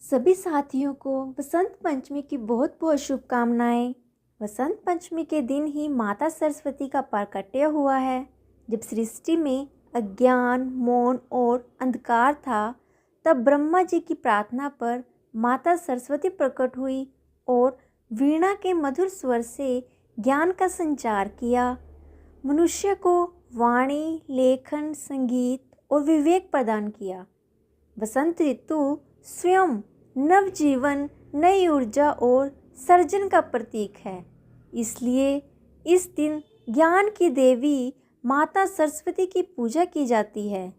सभी साथियों को वसंत पंचमी की बहुत बहुत शुभकामनाएं। वसंत पंचमी के दिन ही माता सरस्वती का प्राकट्य हुआ है। जब सृष्टि में अज्ञान, मौन और अंधकार था, तब ब्रह्मा जी की प्रार्थना पर माता सरस्वती प्रकट हुई और वीणा के मधुर स्वर से ज्ञान का संचार किया। मनुष्य को वाणी, लेखन, संगीत और विवेक प्रदान किया। वसंत ऋतु स्वयं नवजीवन, नई ऊर्जा और सर्जन का प्रतीक है। इसलिए इस दिन ज्ञान की देवी माता सरस्वती की पूजा की जाती है।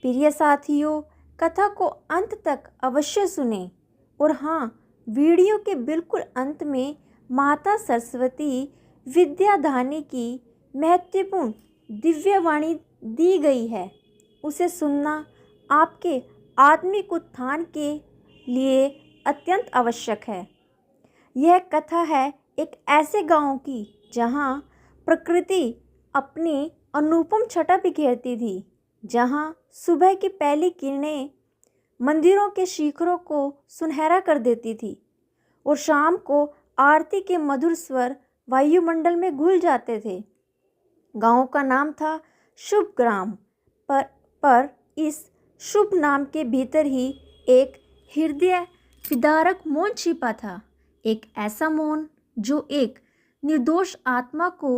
प्रिय साथियों, कथा को अंत तक अवश्य सुनें। और हाँ, वीडियो के बिल्कुल अंत में माता सरस्वती विद्यादानी की महत्वपूर्ण दिव्य वाणी दी गई है। उसे सुनना आपके आत्मिक उत्थान के लिए अत्यंत आवश्यक है। यह कथा है एक ऐसे गांव की जहां प्रकृति अपनी अनुपम छटा बिखेरती थी, जहां सुबह की पहली किरणें मंदिरों के शिखरों को सुनहरा कर देती थी और शाम को आरती के मधुर स्वर वायुमंडल में घुल जाते थे। गांव का नाम था शुभ ग्राम। पर इस शुभ नाम के भीतर ही एक हृदय विदारक मौन छिपा था। एक ऐसा मौन जो एक निर्दोष आत्मा को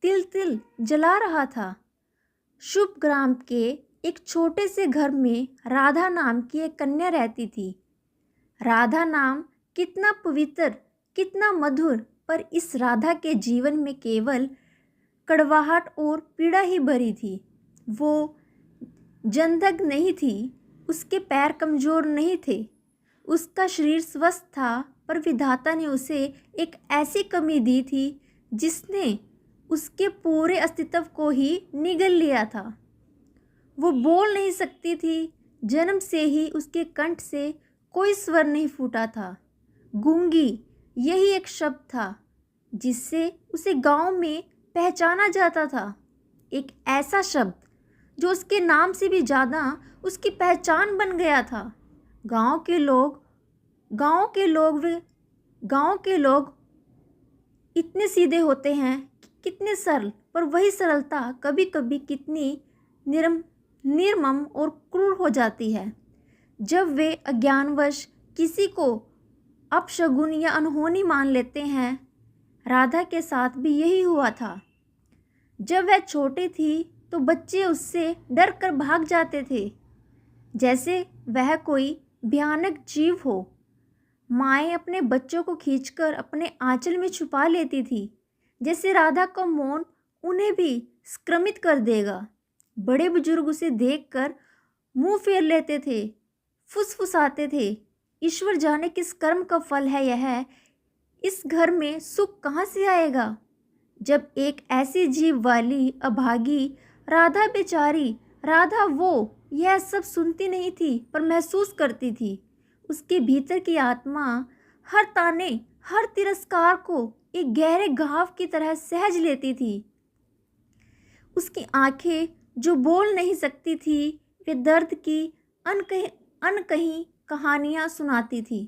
तिल तिल जला रहा था। शुभ ग्राम के एक छोटे से घर में राधा नाम की एक कन्या रहती थी। राधा नाम कितना पवित्र, कितना मधुर, पर इस राधा के जीवन में केवल कड़वाहट और पीड़ा ही भरी थी। वो जंदक नहीं थी, उसके पैर कमज़ोर नहीं थे, उसका शरीर स्वस्थ था, पर विधाता ने उसे एक ऐसी कमी दी थी जिसने उसके पूरे अस्तित्व को ही निगल लिया था। वो बोल नहीं सकती थी। जन्म से ही उसके कंठ से कोई स्वर नहीं फूटा था। गूंगी, यही एक शब्द था जिससे उसे गांव में पहचाना जाता था। एक ऐसा शब्द जो उसके नाम से भी ज़्यादा उसकी पहचान बन गया था। गांव के लोग इतने सीधे होते हैं, कितने सरल, पर वही सरलता कभी कभी कितनी निर्मम और क्रूर हो जाती है जब वे अज्ञानवश किसी को अपशगुन या अनहोनी मान लेते हैं। राधा के साथ भी यही हुआ था। जब वह छोटी थी तो बच्चे उससे डर कर भाग जाते थे, जैसे वह कोई भयानक जीव हो। माएँ अपने बच्चों को खींचकर अपने आंचल में छुपा लेती थी, जैसे राधा का मौन उन्हें भी संक्रमित कर देगा। बड़े बुजुर्ग उसे देखकर मुंह फेर लेते थे, फुसफुसाते थे, ईश्वर जाने किस कर्म का फल है यह, इस घर में सुख कहाँ से आएगा। जब एक ऐसी जीव वाली अभागी राधा बेचारी, राधा वो यह सब सुनती नहीं थी, पर महसूस करती थी। उसके भीतर की आत्मा हर ताने, हर तिरस्कार को एक गहरे घाव की तरह सहज लेती थी। उसकी आंखें जो बोल नहीं सकती थी, वे दर्द की अनकही कहानियाँ सुनाती थी।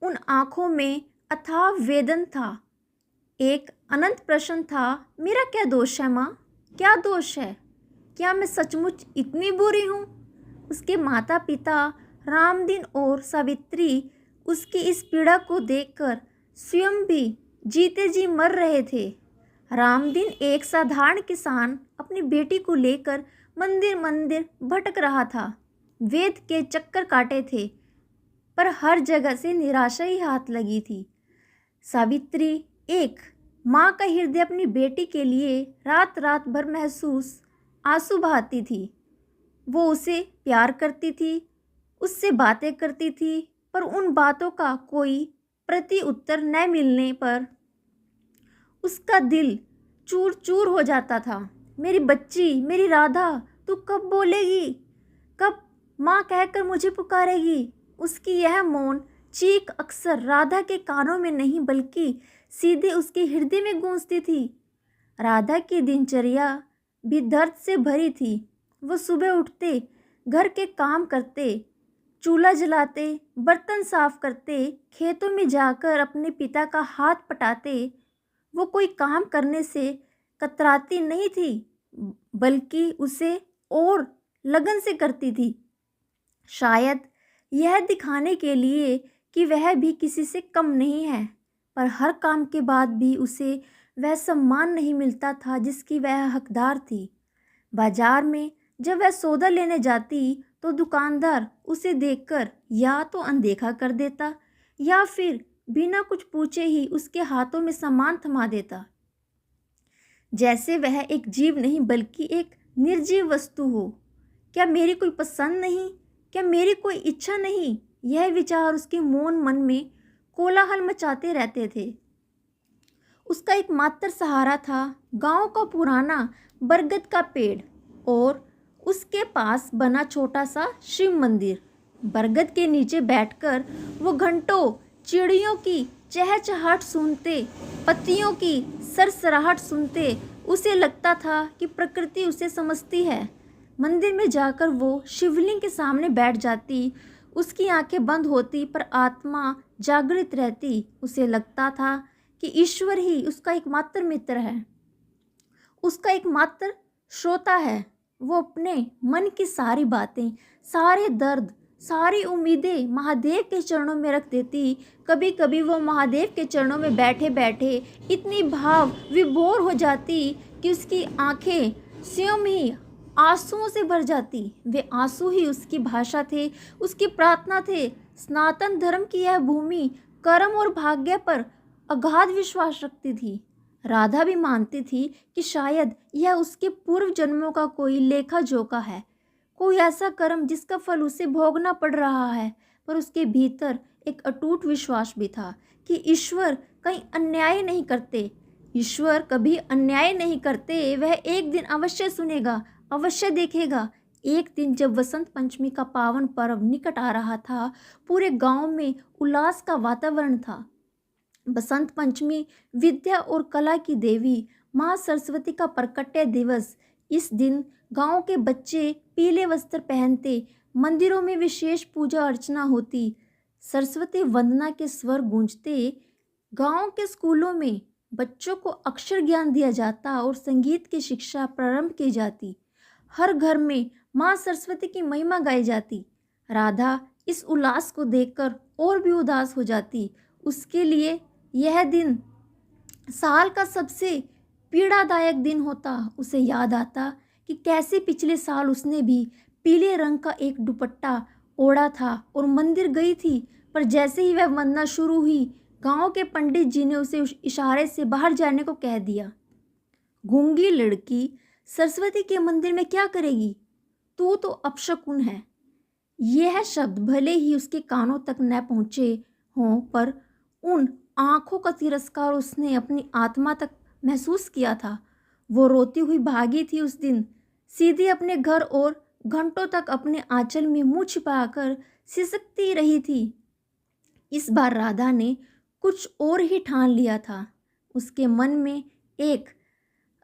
उन आँखों में अथाह वेदन था, एक अनंत प्रश्न था, मेरा क्या दोष है माँ? क्या दोष है? क्या मैं सचमुच इतनी बुरी हूँ? उसके माता पिता रामदीन और सावित्री उसकी इस पीड़ा को देखकर स्वयं भी जीते जी मर रहे थे। रामदीन एक साधारण किसान अपनी बेटी को लेकर मंदिर मंदिर भटक रहा था। वेद के चक्कर काटे थे, पर हर जगह से निराशा ही हाथ लगी थी। सावित्री एक माँ का हृदय अपनी बेटी के लिए रात रात भर महसूस आंसू बहाती थी। वो उसे प्यार करती थी, उससे बातें करती थी, पर उन बातों का कोई प्रति उत्तर न मिलने पर उसका दिल चूर चूर हो जाता था। मेरी बच्ची, मेरी राधा, तू कब बोलेगी? कब माँ कहकर मुझे पुकारेगी? उसकी यह मौन चीख अक्सर राधा के कानों में नहीं बल्कि सीधे उसके हृदय में गूंजती थी। राधा की दिनचर्या भी दर्द से भरी थी। वो सुबह उठते, घर के काम करते, चूल्हा जलाते, बर्तन साफ करते, खेतों में जाकर अपने पिता का हाथ पटाते। वो कोई काम करने से कतराती नहीं थी, बल्कि उसे और लगन से करती थी। शायद यह दिखाने के लिए कि वह भी किसी से कम नहीं है, पर हर काम के बाद भी उसे वह सम्मान नहीं मिलता था जिसकी वह हकदार थी। बाजार में जब वह सौदा लेने जाती तो दुकानदार उसे देखकर या तो अनदेखा कर देता या फिर बिना कुछ पूछे ही उसके हाथों में सामान थमा देता, जैसे वह एक जीव नहीं बल्कि एक निर्जीव वस्तु हो। क्या मेरी कोई पसंद नहीं? क्या मेरी कोई इच्छा नहीं? यह विचार उसके मौन मन में कोलाहल मचाते रहते थे। उसका एकमात्र सहारा था गांव का पुराना बरगद का पेड़ और उसके पास बना छोटा सा शिव मंदिर। बरगद के नीचे बैठकर वो घंटों चिड़ियों की चहचहाहट सुनते, पत्तियों की सरसराहट सुनते। उसे लगता था कि प्रकृति उसे समझती है। मंदिर में जाकर वो शिवलिंग के सामने बैठ जाती। उसकी आंखें बंद होती पर आत्मा जागृत रहती। उसे लगता था कि ईश्वर ही उसका एकमात्र मित्र है, उसका एकमात्र श्रोता है। वो अपने मन की सारी बातें, सारे दर्द, सारी उम्मीदें महादेव के चरणों में रख देती। कभी कभी वो महादेव के चरणों में बैठे बैठे इतनी भाव विभोर हो जाती कि उसकी आंखें स्वयं ही आंसुओं से भर जाती। वे आंसू ही उसकी भाषा थे, उसकी प्रार्थना थे। सनातन धर्म की यह भूमि कर्म और भाग्य पर अगाध विश्वास रखती थी। राधा भी मानती थी कि शायद यह उसके पूर्व जन्मों का कोई लेखा जोखा है, कोई ऐसा कर्म जिसका फल उसे भोगना पड़ रहा है। पर उसके भीतर एक अटूट विश्वास भी था कि ईश्वर कहीं अन्याय नहीं करते। ईश्वर कभी अन्याय नहीं करते। वह एक दिन अवश्य सुनेगा, अवश्य देखेगा। एक दिन जब वसंत पंचमी का पावन पर्व निकट आ रहा था, पूरे गांव में उल्लास का वातावरण था। बसंत पंचमी विद्या और कला की देवी माँ सरस्वती का प्रकट्य दिवस। इस दिन गांव के बच्चे पीले वस्त्र पहनते, मंदिरों में विशेष पूजा अर्चना होती, सरस्वती वंदना के स्वर गूंजते। गांव के स्कूलों में बच्चों को अक्षर ज्ञान दिया जाता और संगीत की शिक्षा प्रारंभ की जाती। हर घर में माँ सरस्वती की महिमा गाई जाती। राधा इस उल्लास को देखकर और भी उदास हो जाती। उसके लिए यह दिन साल का सबसे पीड़ादायक दिन होता। उसे याद आता कि कैसे पिछले साल उसने भी पीले रंग का एक दुपट्टा ओढ़ा था और मंदिर गई थी, पर जैसे ही वह वंदना शुरू हुई, गांव के पंडित जी ने उसे इशारे से बाहर जाने को कह दिया। गूंगी लड़की सरस्वती के मंदिर में क्या करेगी? तू तो अपशकुन है। यह शब्द भले ही उसके कानों तक न पहुँचे हों, पर उन आँखों का तिरस्कार उसने अपनी आत्मा तक महसूस किया था। वो रोती हुई भागी थी उस दिन, सीधी अपने घर और घंटों तक अपने आंचल में मुंह छिपाकर सिसकती रही थी। इस बार राधा ने कुछ और ही ठान लिया था। उसके मन में एक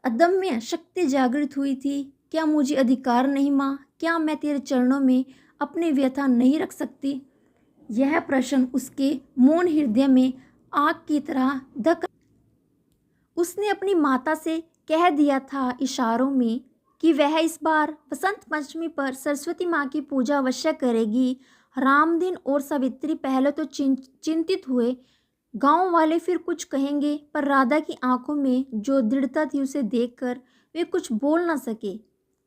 अदम्य शक्ति जागृत हुई थी। क्या मुझे अधिकार नहीं माँ? क्या मैं तेरे चरणों में अपनी व्यथा नहीं रख सकती? यह प्रश्न उसके मौन हृदय में आग की तरह धक। उसने अपनी माता से कह दिया था इशारों में कि वह इस बार बसंत पंचमी पर सरस्वती माँ की पूजा अवश्य करेगी। रामदीन और सावित्री पहले तो चिंतित हुए, गांव वाले फिर कुछ कहेंगे, पर राधा की आंखों में जो दृढ़ता थी उसे देखकर वे कुछ बोल ना सके।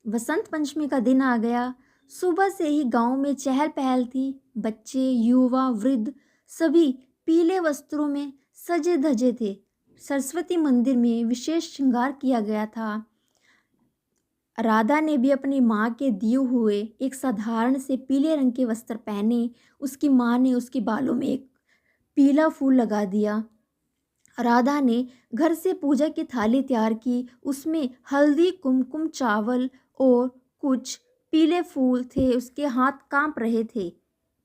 बसंत पंचमी का दिन आ गया। सुबह से ही गांव में चहल पहल थी। बच्चे, युवा, वृद्ध सभी पीले वस्त्रों में सजे धजे थे। सरस्वती मंदिर में विशेष श्रृंगार किया गया था। राधा ने भी अपनी माँ के दिए हुए एक साधारण से पीले रंग के वस्त्र पहने। उसकी माँ ने उसके बालों में एक पीला फूल लगा दिया। राधा ने घर से पूजा की थाली तैयार की। उसमें हल्दी, कुमकुम, चावल और कुछ पीले फूल थे। उसके हाथ कांप रहे थे,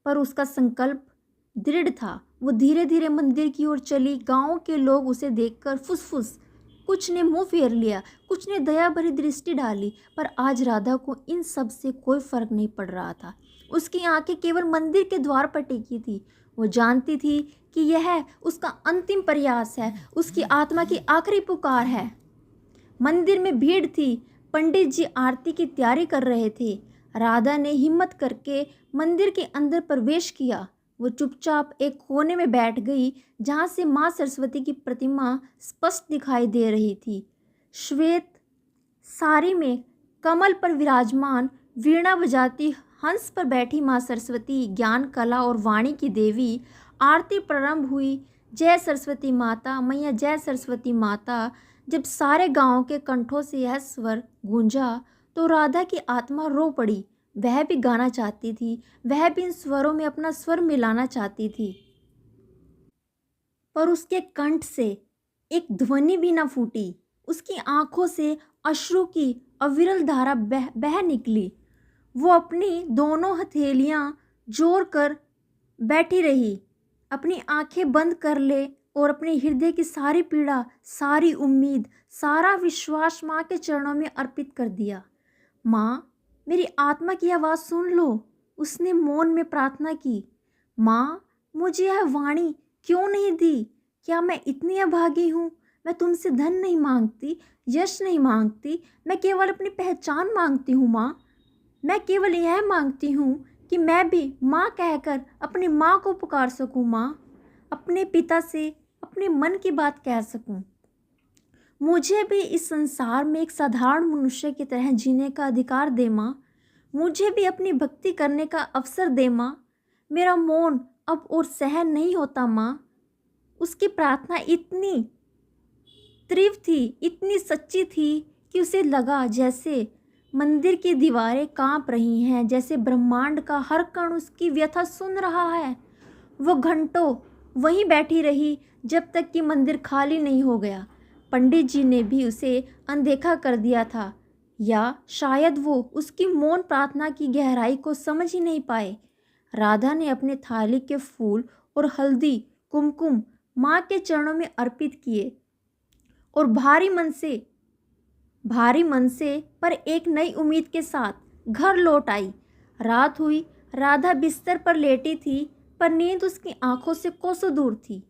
पर उसका संकल्प दृढ़ था। वो धीरे धीरे मंदिर की ओर चली। गांव के लोग उसे देखकर फुसफुस, कुछ ने मुंह फेर लिया, कुछ ने दया भरी दृष्टि डाली, पर आज राधा को इन सब से कोई फर्क नहीं पड़ रहा था। उसकी आंखें केवल मंदिर के द्वार पर टिकी थी। वो जानती थी कि यह उसका अंतिम प्रयास है, उसकी आत्मा की आखिरी पुकार है। मंदिर में भीड़ थी। पंडित जी आरती की तैयारी कर रहे थे। राधा ने हिम्मत करके मंदिर के अंदर प्रवेश किया। वो चुपचाप एक कोने में बैठ गई, जहाँ से माँ सरस्वती की प्रतिमा स्पष्ट दिखाई दे रही थी। श्वेत साड़ी में कमल पर विराजमान, वीणा बजाती, हंस पर बैठी माँ सरस्वती, ज्ञान, कला और वाणी की देवी। आरती प्रारंभ हुई। जय सरस्वती माता, मैया जय सरस्वती माता। जब सारे गांव के कंठों से यह स्वर गूंजा तो राधा की आत्मा रो पड़ी। वह भी गाना चाहती थी, वह भी इन स्वरों में अपना स्वर मिलाना चाहती थी, पर उसके कंठ से एक ध्वनि भी न फूटी। उसकी आंखों से अश्रु की अविरल धारा बह निकली। वो अपनी दोनों हथेलियां जोड़ कर बैठी रही, अपनी आंखें बंद कर ले और अपने हृदय की सारी पीड़ा, सारी उम्मीद, सारा विश्वास माँ के चरणों में अर्पित कर दिया। माँ, मेरी आत्मा की आवाज़ सुन लो, उसने मौन में प्रार्थना की। माँ, मुझे यह वाणी क्यों नहीं दी? क्या मैं इतनी अभागी हूँ? मैं तुमसे धन नहीं मांगती, यश नहीं मांगती, मैं केवल अपनी पहचान मांगती हूँ माँ। मैं केवल यह मांगती हूँ कि मैं भी माँ कहकर अपनी माँ को पुकार सकूँ माँ, अपने पिता से अपने मन की बात कह सकूँ। मुझे भी इस संसार में एक साधारण मनुष्य की तरह जीने का अधिकार दे माँ। मुझे भी अपनी भक्ति करने का अवसर दे माँ। मेरा मौन अब और सहन नहीं होता माँ। उसकी प्रार्थना इतनी तीव्र थी, इतनी सच्ची थी कि उसे लगा जैसे मंदिर की दीवारें कांप रही हैं, जैसे ब्रह्मांड का हर कण उसकी व्यथा सुन रहा है। वो घंटों वहीं बैठी रही जब तक कि मंदिर खाली नहीं हो गया। पंडित जी ने भी उसे अनदेखा कर दिया था, या शायद वो उसकी मौन प्रार्थना की गहराई को समझ ही नहीं पाए। राधा ने अपने थाली के फूल और हल्दी कुमकुम माँ के चरणों में अर्पित किए और भारी मन से पर एक नई उम्मीद के साथ घर लौट आई। रात हुई। राधा बिस्तर पर लेटी थी, पर नींद उसकी आंखों से कोसों दूर थी।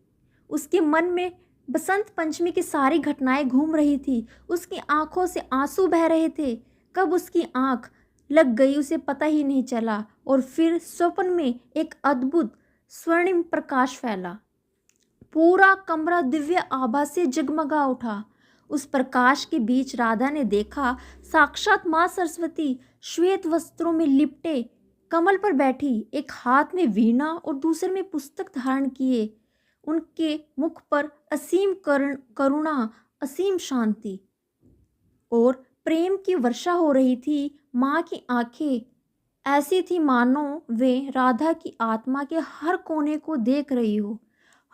उसके मन में बसंत पंचमी की सारी घटनाएं घूम रही थी। उसकी आंखों से आंसू बह रहे थे। कब उसकी आंख लग गई उसे पता ही नहीं चला, और फिर स्वप्न में एक अद्भुत स्वर्णिम प्रकाश फैला। पूरा कमरा दिव्य आभा से जगमगा उठा। उस प्रकाश के बीच राधा ने देखा साक्षात माँ सरस्वती श्वेत वस्त्रों में लिपटे कमल पर बैठी, एक हाथ में वीणा और दूसरे में पुस्तक धारण किए। उनके मुख पर असीम करुणा, असीम शांति और प्रेम की वर्षा हो रही थी। माँ की आंखें ऐसी थी मानो वे राधा की आत्मा के हर कोने को देख रही हो,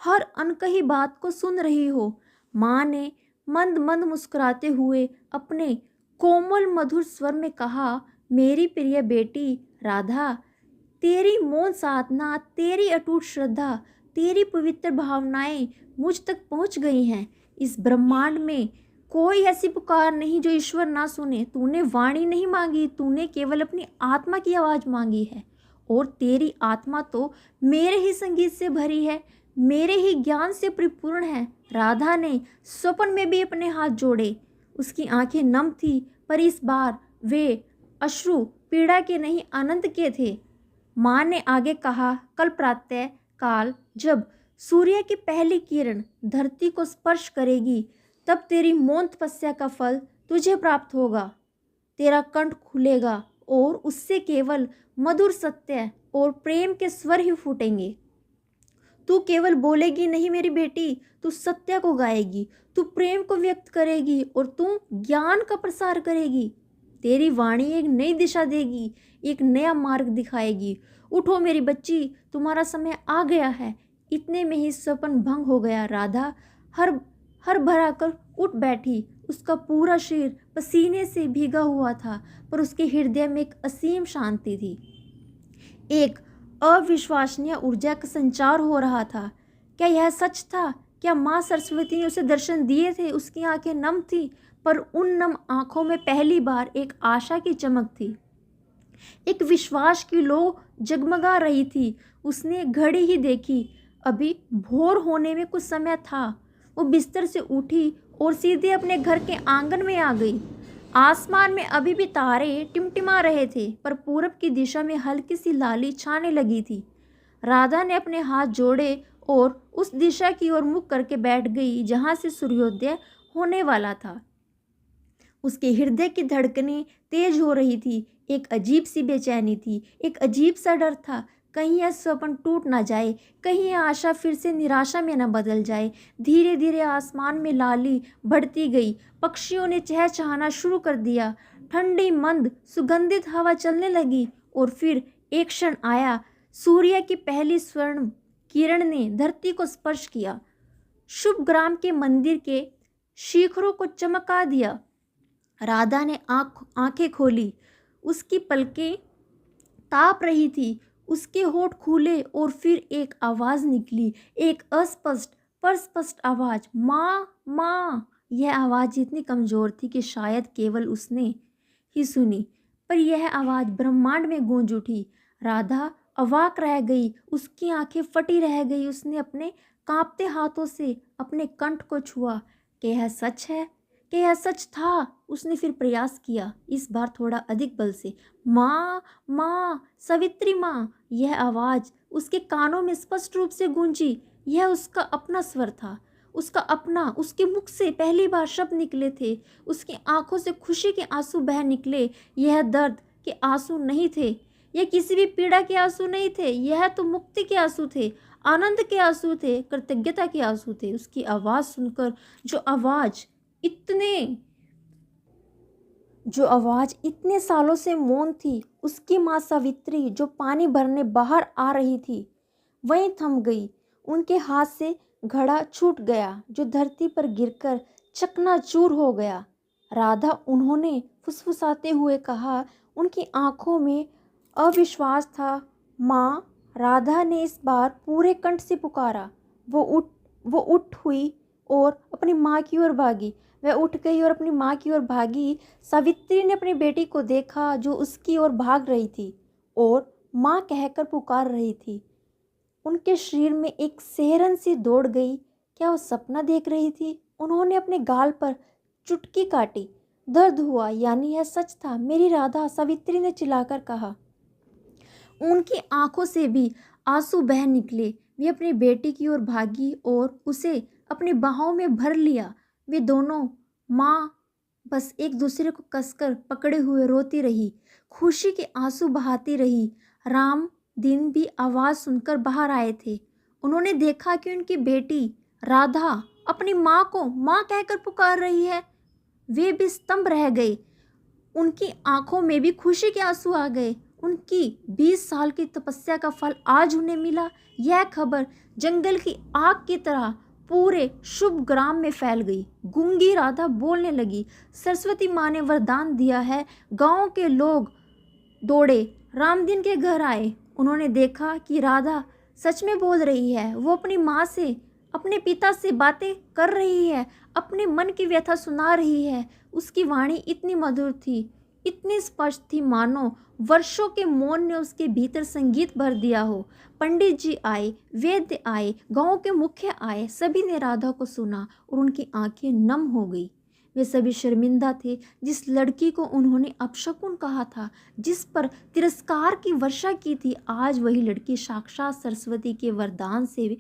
हर अनकही बात को सुन रही हो। माँ ने मंद मंद मुस्कुराते हुए अपने कोमल मधुर स्वर में कहा, मेरी प्रिय बेटी राधा, तेरी मौन साधना, तेरी अटूट श्रद्धा, तेरी पवित्र भावनाएं मुझ तक पहुंच गई हैं। इस ब्रह्मांड में कोई ऐसी पुकार नहीं जो ईश्वर ना सुने। तूने वाणी नहीं मांगी, तूने केवल अपनी आत्मा की आवाज़ मांगी है, और तेरी आत्मा तो मेरे ही संगीत से भरी है, मेरे ही ज्ञान से परिपूर्ण है। राधा ने स्वप्न में भी अपने हाथ जोड़े। उसकी आंखें नम थी, पर इस बार वे अश्रु पीड़ा के नहीं, आनंद के थे। माँ ने आगे कहा, कल प्रातः काल जब सूर्य की पहली किरण धरती को स्पर्श करेगी, तब तेरी मौन तपस्या का फल तुझे प्राप्त होगा। तेरा कंठ खुलेगा और उससे केवल मधुर सत्य और प्रेम के स्वर ही फूटेंगे। तू केवल बोलेगी नहीं मेरी बेटी, तू सत्य को गाएगी, तू प्रेम को व्यक्त करेगी और तू ज्ञान का प्रसार करेगी। तेरी वाणी एक नई दिशा देगी, एक नया मार्ग दिखाएगी। उठो मेरी बच्ची, तुम्हारा समय आ गया है। इतने में ही स्वप्न भंग हो गया। राधा हर भरा कर उठ बैठी। उसका पूरा शरीर पसीने से भीगा हुआ था, पर उसके हृदय में एक असीम शांति थी। एक अविश्वसनीय ऊर्जा का संचार हो रहा था। क्या यह सच था? क्या माँ सरस्वती ने उसे दर्शन दिए थे? उसकी आंखें नम थी, पर उन नम आंखों में पहली बार एक आशा की चमक थी, एक विश्वास की लो जगमगा रही थी। उसने घड़ी ही देखी, अभी भोर होने में कुछ समय था। वो बिस्तर से उठी और सीधे अपने घर के आंगन में आ गई। आसमान में अभी भी तारे टिमटिमा रहे थे, पर पूरब की दिशा में हल्की सी लाली छाने लगी थी। राधा ने अपने हाथ जोड़े और उस दिशा की ओर मुख करके बैठ गई जहाँ से सूर्योदय होने वाला था। उसके हृदय की धड़कनें तेज हो रही थी। एक अजीब सी बेचैनी थी, एक अजीब सा डर था। कहीं यह स्वप्न टूट ना जाए, कहीं यह आशा फिर से निराशा में न बदल जाए। धीरे धीरे आसमान में लाली बढ़ती गई। पक्षियों ने चहचहाना शुरू कर दिया। ठंडी मंद सुगंधित हवा चलने लगी और फिर एक क्षण आया। सूर्य की पहली स्वर्ण किरण ने धरती को स्पर्श किया, शुभ ग्राम के मंदिर के शिखरों को चमका दिया। राधा ने आंखें खोली। उसकी पलकें ताप रही थी। उसके होठ खुले और फिर एक आवाज़ निकली, एक अस्पष्ट पर स्पष्ट आवाज़, माँ माँ। यह आवाज़ इतनी कमज़ोर थी कि शायद केवल उसने ही सुनी, पर यह आवाज़ ब्रह्मांड में गूंज उठी। राधा अवाक रह गई, उसकी आंखें फटी रह गई। उसने अपने कांपते हाथों से अपने कंठ को छुआ। क्या यह सच है? क्या यह सच था? उसने फिर प्रयास किया, इस बार थोड़ा अधिक बल से। माँ माँ, सवित्री माँ। यह आवाज़ उसके कानों में स्पष्ट रूप से गूंजी। यह उसका अपना स्वर था, उसका अपना। उसके मुख से पहली बार शब्द निकले थे। उसकी आंखों से खुशी के आंसू बह निकले। यह दर्द के आंसू नहीं थे, यह किसी भी पीड़ा के आंसू नहीं थे। यह तो मुक्ति के आंसू थे, आनंद के आंसू थे, कृतज्ञता के आंसू थे। उसकी आवाज़ सुनकर जो आवाज़ इतने सालों से मौन थी, उसकी माँ सावित्री जो पानी भरने बाहर आ रही थी, वहीं थम गई। उनके हाथ से घड़ा छूट गया जो धरती पर गिरकर चकनाचूर हो गया। राधा, उन्होंने फुसफुसाते हुए कहा। उनकी आंखों में अविश्वास था। माँ, राधा ने इस बार पूरे कंठ से पुकारा। वो उठ हुई और अपनी माँ की ओर भागी। वह उठ गई और अपनी माँ की ओर भागी। सावित्री ने अपनी बेटी को देखा जो उसकी ओर भाग रही थी और माँ कहकर पुकार रही थी। उनके शरीर में एक सिहरन सी दौड़ गई। क्या वो सपना देख रही थी? उन्होंने अपने गाल पर चुटकी काटी। दर्द हुआ, यानी यह सच था। मेरी राधा, सावित्री ने चिल्लाकर कहा। उनकी आंखों से भी आंसू बह निकले। वे अपनी बेटी की ओर भागी और उसे अपनी बाहों में भर लिया। वे दोनों माँ बस एक दूसरे को कसकर पकड़े हुए रोती रही, खुशी के आंसू बहाती रही। राम दिन भी आवाज़ सुनकर बाहर आए थे। उन्होंने देखा कि उनकी बेटी राधा अपनी माँ को माँ कहकर पुकार रही है। वे भी स्तंभ रह गए। उनकी आंखों में भी खुशी के आंसू आ गए। उनकी 20 साल की तपस्या का फल आज उन्हें मिला। यह खबर जंगल की आग की तरह पूरे शुभ ग्राम में फैल गई। गूंगी राधा बोलने लगी, सरस्वती माँ ने वरदान दिया है। गांव के लोग दौड़े रामदीन के घर आए। उन्होंने देखा कि राधा सच में बोल रही है। वो अपनी माँ से, अपने पिता से बातें कर रही है, अपने मन की व्यथा सुना रही है। उसकी वाणी इतनी मधुर थी, इतनी स्पष्ट थी, मानो वर्षों के मौन ने उसके भीतर संगीत भर दिया हो। पंडित जी आए, वैद्य आए, गांव के मुखिया आए, सभी ने राधा को सुना और उनकी आंखें नम हो गई। वे सभी शर्मिंदा थे। जिस लड़की को उन्होंने अपशकुन कहा था, जिस पर तिरस्कार की वर्षा की थी, आज वही लड़की साक्षात सरस्वती के वरदान से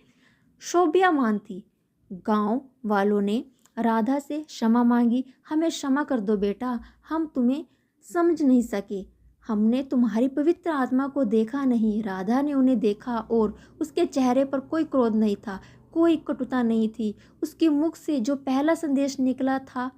शोभ्यमान थी। गांव वालों ने राधा से क्षमा मांगी। हमें क्षमा कर दो बेटा, हम तुम्हें समझ नहीं सके। हमने तुम्हारी पवित्र आत्मा को देखा नहीं। राधा ने उन्हें देखा और उसके चेहरे पर कोई क्रोध नहीं था, कोई कटुता नहीं थी। उसके मुख से जो पहला संदेश निकला था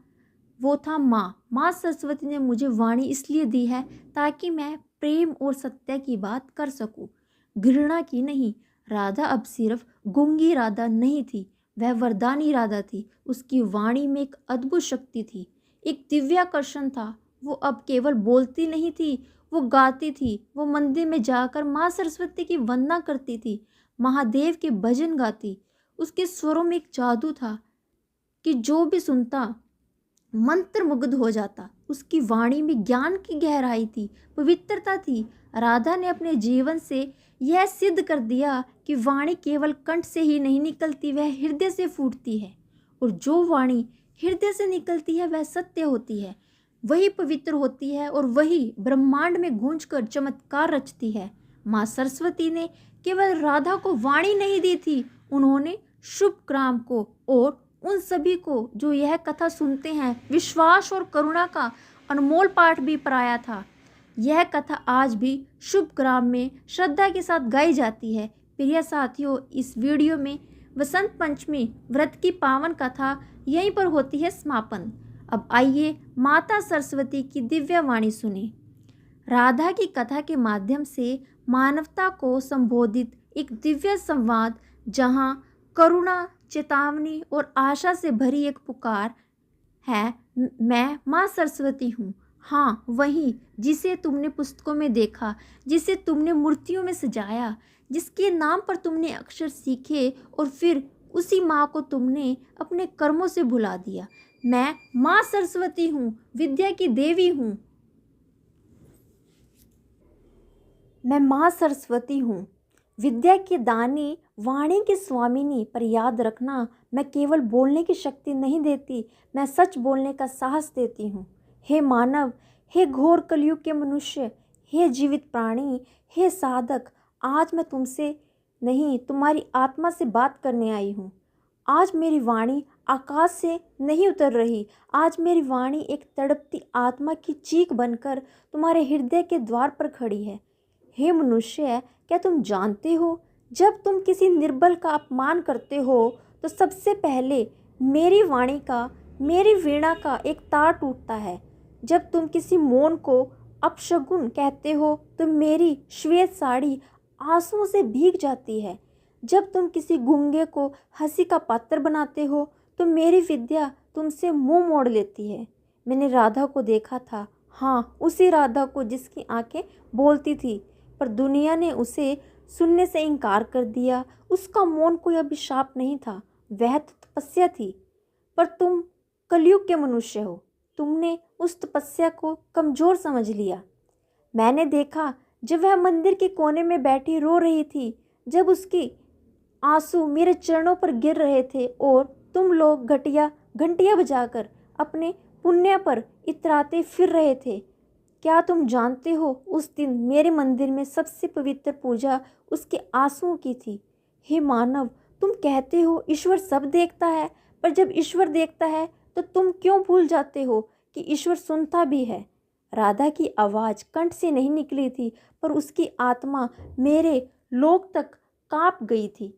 वो था, माँ सरस्वती ने मुझे वाणी इसलिए दी है ताकि मैं प्रेम और सत्य की बात कर सकूं, घृणा की नहीं। राधा अब सिर्फ गूंगी राधा नहीं थी, वह वरदानी राधा थी। उसकी वाणी में एक अद्भुत शक्ति थी, एक दिव्याकर्षण था। वो अब केवल बोलती नहीं थी, वो गाती थी। वो मंदिर में जाकर माँ सरस्वती की वंदना करती थी, महादेव के भजन गाती। उसके स्वरों में एक जादू था कि जो भी सुनता मंत्रमुग्ध हो जाता। उसकी वाणी में ज्ञान की गहराई थी, पवित्रता थी। राधा ने अपने जीवन से यह सिद्ध कर दिया कि वाणी केवल कंठ से ही नहीं निकलती, वह हृदय से फूटती है। और जो वाणी हृदय से निकलती है वह सत्य होती है, वही पवित्र होती है और वही ब्रह्मांड में गूंजकर चमत्कार रचती है। माँ सरस्वती ने केवल राधा को वाणी नहीं दी थी, उन्होंने शुभ ग्राम को और उन सभी को जो यह कथा सुनते हैं विश्वास और करुणा का अनमोल पाठ भी पढ़ाया था। यह कथा आज भी शुभ ग्राम में श्रद्धा के साथ गाई जाती है। प्रिय साथियों, इस वीडियो में वसंत पंचमी व्रत की पावन कथा यहीं पर होती है समापन। अब आइए माता सरस्वती की दिव्य वाणी सुने। राधा की कथा के माध्यम से मानवता को संबोधित एक दिव्य संवाद, जहां करुणा, चेतावनी और आशा से भरी एक पुकार है, मैं माँ सरस्वती हूँ। हाँ, वही जिसे तुमने पुस्तकों में देखा, जिसे तुमने मूर्तियों में सजाया, जिसके नाम पर तुमने अक्षर सीखे और फिर उसी माँ को तुमने अपने कर्मों से भुला दिया। मैं माँ सरस्वती हूँ, विद्या की देवी हूँ। मैं माँ सरस्वती हूँ, विद्या की दानी, वाणी की स्वामिनी। पर याद रखना, मैं केवल बोलने की शक्ति नहीं देती, मैं सच बोलने का साहस देती हूँ। हे मानव, हे घोर कलयुग के मनुष्य, हे जीवित प्राणी, हे साधक, आज मैं तुमसे नहीं, तुम्हारी आत्मा से बात करने आई हूँ। आज मेरी वाणी आकाश से नहीं उतर रही, आज मेरी वाणी एक तड़पती आत्मा की चीख बनकर तुम्हारे हृदय के द्वार पर खड़ी है। हे मनुष्य, क्या तुम जानते हो, जब तुम किसी निर्बल का अपमान करते हो तो सबसे पहले मेरी वाणी का, मेरी वीणा का एक तार टूटता है। जब तुम किसी मौन को अपशगुन कहते हो तो मेरी श्वेत साड़ी आंसुओं से भीग जाती है। जब तुम किसी गूंगे को हंसी का पात्र बनाते हो तो मेरी विद्या तुमसे मुंह मोड़ लेती है। मैंने राधा को देखा था, हाँ, उसी राधा को जिसकी आंखें बोलती थी, पर दुनिया ने उसे सुनने से इनकार कर दिया। उसका मौन कोई अभिशाप नहीं था, वह तो तपस्या थी। पर तुम कलयुग के मनुष्य हो, तुमने उस तपस्या को कमज़ोर समझ लिया। मैंने देखा जब वह मंदिर के कोने में बैठी रो रही थी, जब उसकी आंसू मेरे चरणों पर गिर रहे थे और तुम लोग घंटियाँ बजाकर अपने पुण्य पर इतराते फिर रहे थे। क्या तुम जानते हो, उस दिन मेरे मंदिर में सबसे पवित्र पूजा उसके आंसुओं की थी। हे मानव, तुम कहते हो ईश्वर सब देखता है, पर जब ईश्वर देखता है तो तुम क्यों भूल जाते हो कि ईश्वर सुनता भी है। राधा की आवाज़ कंठ से नहीं निकली थी, पर उसकी आत्मा मेरे लोक तक कांप गई थी।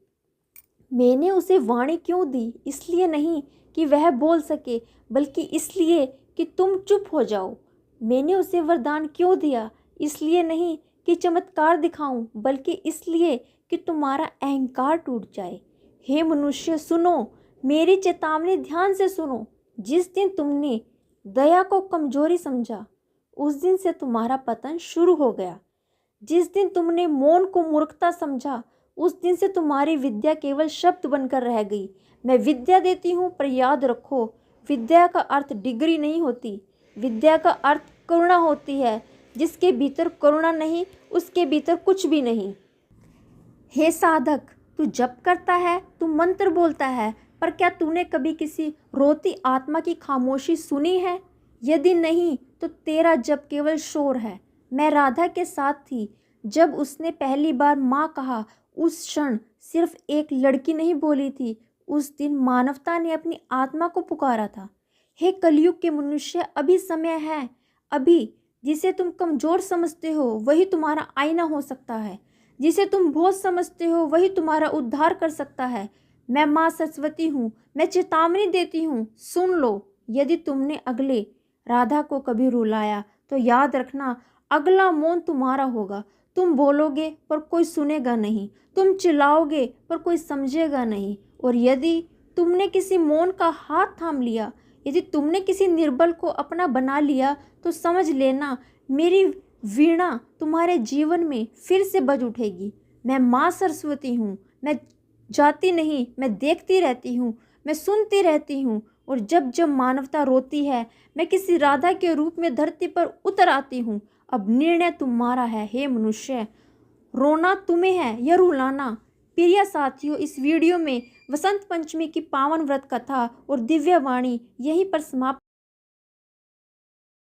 मैंने उसे वाणी क्यों दी? इसलिए नहीं कि वह बोल सके, बल्कि इसलिए कि तुम चुप हो जाओ। मैंने उसे वरदान क्यों दिया? इसलिए नहीं कि चमत्कार दिखाऊं, बल्कि इसलिए कि तुम्हारा अहंकार टूट जाए। हे मनुष्य, सुनो, मेरी चेतावनी ध्यान से सुनो। जिस दिन तुमने दया को कमजोरी समझा, उस दिन से तुम्हारा पतन शुरू हो गया। जिस दिन तुमने मौन को मूर्खता समझा, उस दिन से तुम्हारी विद्या केवल शब्द बनकर रह गई। मैं विद्या देती हूँ, पर याद रखो, विद्या का अर्थ डिग्री नहीं होती, विद्या का अर्थ करुणा होती है। जिसके भीतर करुणा नहीं, उसके भीतर कुछ भी नहीं। हे साधक, तू जप करता है, तू मंत्र बोलता है, पर क्या तूने कभी किसी रोती आत्मा की खामोशी सुनी है? यदि नहीं तो तेरा जप केवल शोर है। मैं राधा के साथ थी जब उसने पहली बार माँ कहा। उस क्षण सिर्फ एक लड़की नहीं बोली थी, उस दिन मानवता ने अपनी आत्मा को पुकारा था। हे कलयुग के मनुष्य, अभी समय है। अभी जिसे तुम कमज़ोर समझते हो वही तुम्हारा आईना हो सकता है, जिसे तुम बोझ समझते हो वही तुम्हारा उद्धार कर सकता है। मैं माँ सरस्वती हूँ, मैं चेतावनी देती हूँ, सुन लो। यदि तुमने अगले राधा को कभी रुलाया तो याद रखना, अगला मौन तुम्हारा होगा। तुम बोलोगे पर कोई सुनेगा नहीं, तुम चिल्लाओगे पर कोई समझेगा नहीं। और यदि तुमने किसी मौन का हाथ थाम लिया, यदि तुमने किसी निर्बल को अपना बना लिया, तो समझ लेना, मेरी वीणा तुम्हारे जीवन में फिर से बज उठेगी। मैं माँ सरस्वती हूँ, मैं जाती नहीं, मैं देखती रहती हूँ, मैं सुनती रहती हूँ। और जब जब मानवता रोती है, मैं किसी राधा के रूप में धरती पर उतर आती हूँ। अब निर्णय तुम्हारा है हे मनुष्य, रोना तुम्हें है या रुलाना। प्रिय साथियों, इस वीडियो में वसंत पंचमी की पावन व्रत कथा और दिव्य वाणी यहीं पर समाप्त